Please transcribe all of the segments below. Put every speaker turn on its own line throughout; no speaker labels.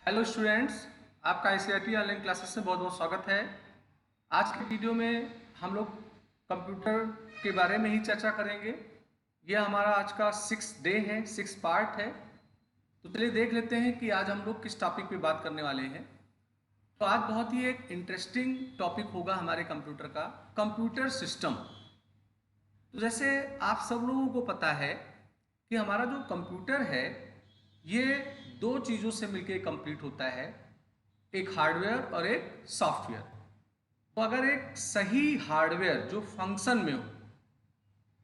Hello students, आपका ICIT online classes में बहुत बहुत स्वागत है। आज के वीडियो में हम लोग कंप्यूटर के बारे में ही चर्चा करेंगे। यह हमारा आज का 6th डे है, 6th पार्ट है। तो चलिए देख लेते हैं कि आज हम लोग किस टॉपिक पे बात करने वाले हैं। तो आज बहुत ही एक इंटरेस्टिंग टॉपिक होगा हमारे कंप्यूटर का, कंप्यूटर सिस्टम। तो जैसे आप सब लोगों को पता है कि हमारा जो कंप्यूटर है ये दो चीज़ों से मिलकर कंप्लीट होता है, एक हार्डवेयर और एक सॉफ्टवेयर। तो अगर एक सही हार्डवेयर जो फंक्शन में हो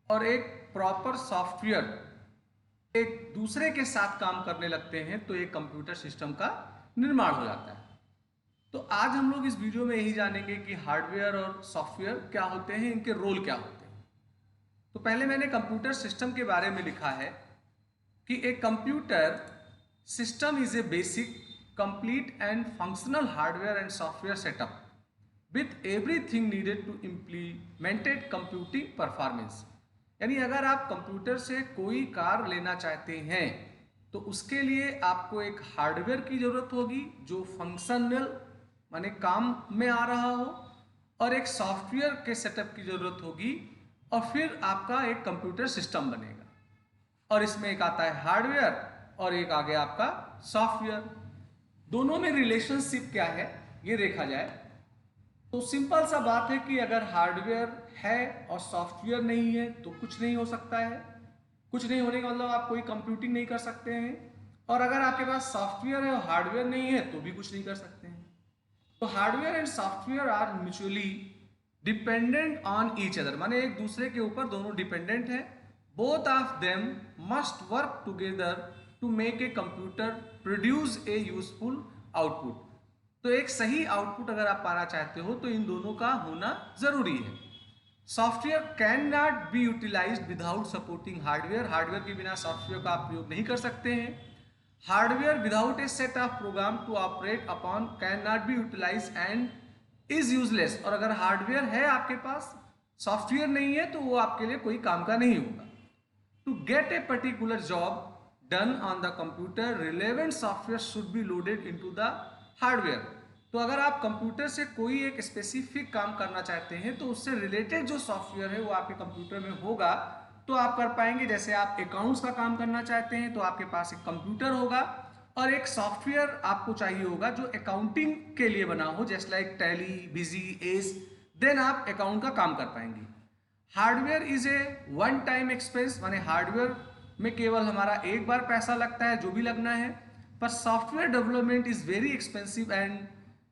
और एक प्रॉपर सॉफ्टवेयर एक दूसरे के साथ काम करने लगते हैं तो एक कंप्यूटर सिस्टम का निर्माण हो जाता है। तो आज हम लोग इस वीडियो में यही जानेंगे कि हार्डवेयर और सॉफ्टवेयर क्या होते हैं, इनके रोल क्या होते हैं। तो पहले मैंने कंप्यूटर सिस्टम के बारे में लिखा है कि a computer system is a basic complete and functional hardware and software setup with everything needed to implemented computing performance. यानी अगर आप कंप्यूटर से कोई कार्य लेना चाहते हैं तो उसके लिए आपको एक हार्डवेयर की जरूरत होगी जो फंक्शनल माने काम में आ रहा हो, और एक सॉफ्टवेयर के सेटअप की जरूरत होगी, और फिर आपका एक कंप्यूटर सिस्टम बनेगा। और इसमें एक आता है हार्डवेयर और एक आ गया आपका सॉफ्टवेयर। दोनों में रिलेशनशिप क्या है ये देखा जाए तो सिंपल सा बात है कि अगर हार्डवेयर है और सॉफ्टवेयर नहीं है तो कुछ नहीं हो सकता है। कुछ नहीं होने का मतलब आप कोई कंप्यूटिंग नहीं कर सकते हैं, और अगर आपके पास सॉफ्टवेयर है और हार्डवेयर नहीं है तो भी कुछ नहीं कर सकते हैं। तो hardware and software are mutually dependent on each other, माने एक दूसरे के ऊपर दोनों डिपेंडेंट है। Both of them must work together to make a computer produce a useful output. तो एक सही आउटपुट अगर आप पाना चाहते हो तो इन दोनों का होना जरूरी है। Software can not be utilized without supporting hardware, hardware के बिना सॉफ्टवेयर का आप प्रयोग नहीं कर सकते हैं। Hardware without a set of program to operate upon can not be utilize and is useless. और अगर हार्डवेयर है आपके पास, सॉफ्टवेयर नहीं है, तो वो आपके लिए कोई काम का नहीं होगा। To get a particular job done on the computer relevant software should be loaded into the hardware. तो अगर आप कंप्यूटर से कोई एक स्पेसिफिक काम करना चाहते हैं तो उससे रिलेटेड जो सॉफ्टवेयर है वो आपके कंप्यूटर में होगा तो आप कर पाएंगे। जैसे आप अकाउंट्स का काम करना चाहते हैं तो आपके पास एक कंप्यूटर होगा और एक सॉफ्टवेयर आपको चाहिए होगा जो अकाउंटिंग के लिए बना हो, जैसे लाइक टैली, बिजी, एस, देन आप अकाउंट का काम कर पाएंगे। Hardware is a one time expense, माने हार्डवेयर में केवल हमारा एक बार पैसा लगता है जो भी लगना है, पर software development is very expensive and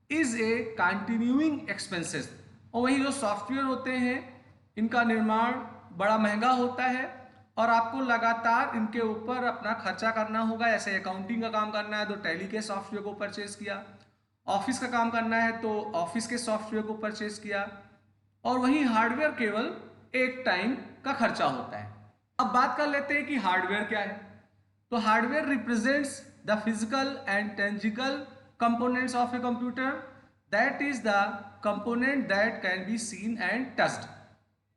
is a continuing expenses. और वही जो सॉफ्टवेयर होते हैं इनका निर्माण बड़ा महंगा होता है और आपको लगातार इनके ऊपर अपना खर्चा करना होगा। जैसे अकाउंटिंग का काम करना है तो टैली के सॉफ्टवेयर को परचेज किया, ऑफिस का काम करना है तो ऑफिस के सॉफ्टवेयर को परचेज किया, और वहीं हार्डवेयर केवल एक टाइम का खर्चा होता है। अब बात कर लेते हैं कि हार्डवेयर क्या है। तो hardware represents the physical and tangible components of a computer, that is the component that can be seen and touched.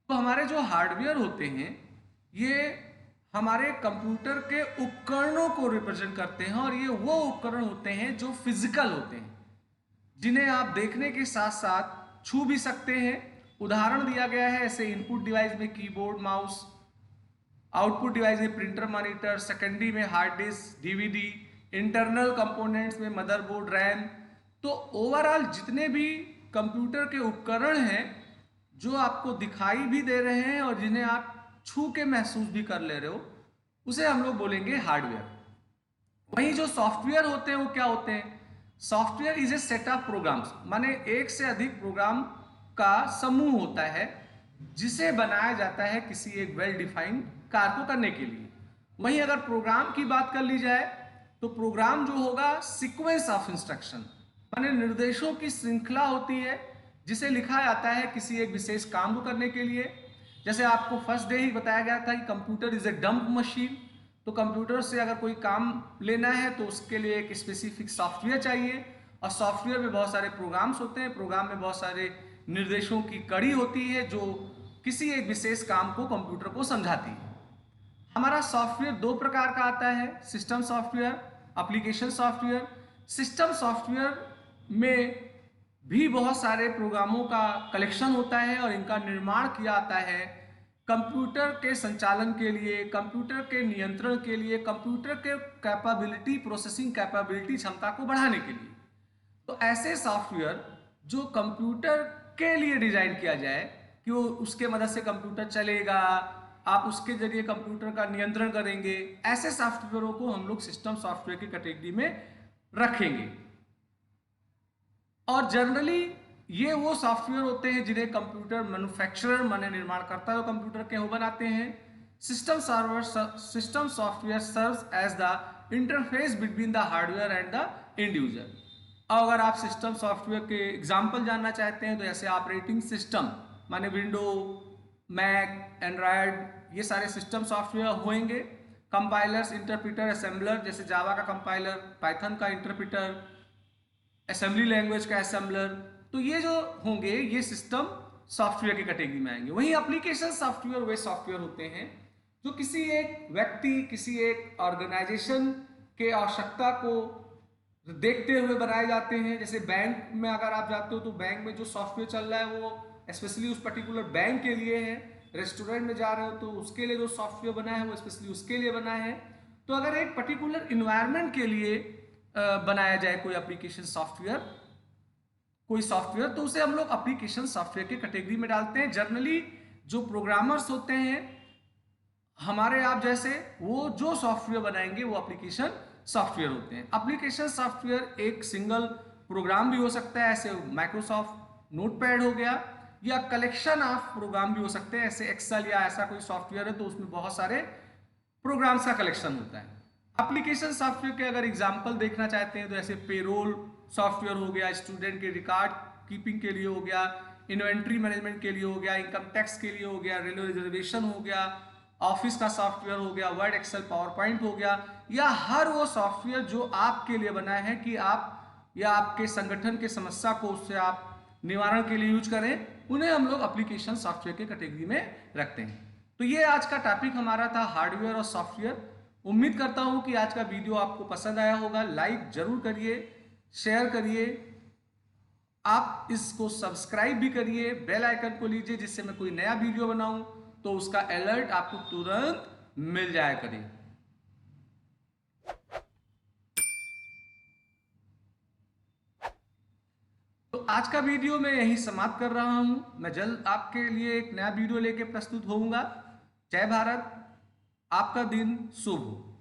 तो हमारे जो हार्डवेयर होते हैं ये हमारे कंप्यूटर के उपकरणों को रिप्रेजेंट करते हैं, और ये वो उपकरण होते हैं जो फिजिकल होते हैं, जिन्हें आप देखने के साथ साथ छू भी सकते हैं। उदाहरण दिया गया है, ऐसे इनपुट डिवाइस में कीबोर्ड, माउस, आउटपुट डिवाइस में प्रिंटर, मॉनिटर, सेकेंडरी में hard disk, DVD, internal components में मदरबोर्ड, रैम। तो ओवरऑल जितने भी कंप्यूटर के उपकरण हैं जो आपको दिखाई भी दे रहे हैं और जिन्हें आप छू के महसूस भी कर ले रहे हो, उसे हम लोग बोलेंगे हार्डवेयर। वहीं जो सॉफ्टवेयर होते हैं वो क्या होते हैं? Software is a set of programs, माने एक से अधिक प्रोग्राम का समूह होता है जिसे बनाया जाता है किसी एक वेल डिफाइंड कार्य को करने के लिए। वहीं अगर प्रोग्राम की बात कर ली जाए तो प्रोग्राम जो होगा सीक्वेंस ऑफ इंस्ट्रक्शन, माने निर्देशों की श्रृंखला होती है जिसे लिखा जाता है किसी एक विशेष काम को करने के लिए। जैसे आपको फर्स्ट डे ही बताया गया था कि computer is a dump machine. तो कंप्यूटर से अगर कोई काम लेना है तो उसके लिए एक स्पेसिफिक सॉफ्टवेयर चाहिए, और सॉफ्टवेयर में बहुत सारे प्रोग्राम्स होते हैं, प्रोग्राम में बहुत सारे निर्देशों की कड़ी होती है जो किसी एक विशेष काम को कंप्यूटर को समझाती है। हमारा सॉफ्टवेयर दो प्रकार का आता है, system software, application software. System software में भी बहुत सारे प्रोग्रामों का कलेक्शन होता है और इनका निर्माण किया जाता है कंप्यूटर के संचालन के लिए, कंप्यूटर के नियंत्रण के लिए, कंप्यूटर के कैपेबिलिटी, प्रोसेसिंग कैपेबिलिटी, क्षमता को बढ़ाने के लिए। तो ऐसे सॉफ्टवेयर जो कंप्यूटर के लिए डिजाइन किया जाए कि वो उसके मदद से कंप्यूटर चलेगा, आप उसके जरिए कंप्यूटर का नियंत्रण करेंगे, ऐसे सॉफ्टवेयरों को हम लोग सिस्टम सॉफ्टवेयर की कैटेगरी में रखेंगे। और जनरली ये वो सॉफ्टवेयर होते हैं जिन्हें कंप्यूटर मैन्युफैक्चरर माने निर्माणकर्ता जो कंप्यूटर के वो बनाते हैं। System software serves as the interface between the hardware and the end user. अगर आप सिस्टम सॉफ्टवेयर के एग्जाम्पल जानना चाहते हैं तो ऐसे ऑपरेटिंग सिस्टम माने विंडो, मैक, एंड्रॉयड, ये सारे सिस्टम सॉफ्टवेयर होंगे। कंपाइलर्स, इंटरप्रिटर, असेंबलर, जैसे जावा का कंपाइलर, पाइथन का इंटरप्रिटर, असेंबली लैंग्वेज का असेंबलर, तो ये जो होंगे ये सिस्टम सॉफ्टवेयर की कैटेगरी में आएंगे। वहीं एप्लीकेशन सॉफ्टवेयर वे सॉफ्टवेयर होते हैं जो किसी एक व्यक्ति, किसी एक ऑर्गेनाइजेशन के आवश्यकता को देखते हुए बनाए जाते हैं। जैसे बैंक में अगर आप जाते हो तो बैंक में जो सॉफ्टवेयर चल रहा है वो स्पेशली उस पर्टिकुलर बैंक के लिए है। रेस्टोरेंट में जा रहे हो तो उसके लिए जो सॉफ्टवेयर बना है वो स्पेशली उसके लिए बना है। तो अगर एक पर्टिकुलर इन्वायरमेंट के लिए बनाया जाए कोई एप्लीकेशन सॉफ्टवेयर, कोई सॉफ्टवेयर, तो उसे हम लोग एप्लीकेशन सॉफ्टवेयर की कैटेगरी में डालते हैं। जनरली जो प्रोग्रामर्स होते हैं हमारे आप जैसे, वो जो सॉफ्टवेयर बनाएंगे वो एप्लीकेशन सॉफ्टवेयर होते हैं। एप्लीकेशन सॉफ्टवेयर एक सिंगल प्रोग्राम भी हो सकता है, ऐसे माइक्रोसॉफ्ट नोटपैड हो गया, या कलेक्शन ऑफ प्रोग्राम भी हो सकते हैं, ऐसे एक्सेल या ऐसा कोई सॉफ्टवेयर है तो उसमें बहुत सारे प्रोग्राम्स का कलेक्शन होता है। एप्लीकेशन सॉफ्टवेयर के अगर एग्जांपल देखना चाहते हैं तो ऐसे पेरोल सॉफ्टवेयर हो गया, स्टूडेंट के रिकॉर्ड कीपिंग के लिए हो गया, इन्वेंट्री मैनेजमेंट के लिए हो गया, इनकम टैक्स के लिए हो गया, रेलवे रिजर्वेशन हो गया, ऑफिस का सॉफ्टवेयर हो गया, वर्ड, एक्सेल, पावर पॉइंट हो गया, या हर वो सॉफ्टवेयर जो आपके लिए बना है कि आप या आपके संगठन के समस्या को उससे आप निवारण के लिए यूज करें, उन्हें हम लोग एप्लीकेशन सॉफ्टवेयर के कैटेगरी में रखते हैं। तो ये आज का टॉपिक हमारा था, हार्डवेयर और सॉफ्टवेयर। उम्मीद करता हूं कि आज का वीडियो आपको पसंद आया होगा। लाइक जरूर करिए, शेयर करिए, आप इसको सब्सक्राइब भी करिए, बेल आइकन को लीजिए जिससे मैं कोई नया वीडियो बनाऊं तो उसका अलर्ट आपको तुरंत मिल जाया करे। तो आज का वीडियो मैं यही समाप्त कर रहा हूं। मैं जल्द आपके लिए एक नया वीडियो लेके प्रस्तुत होऊंगा। जय भारत, आपका दिन शुभ हो।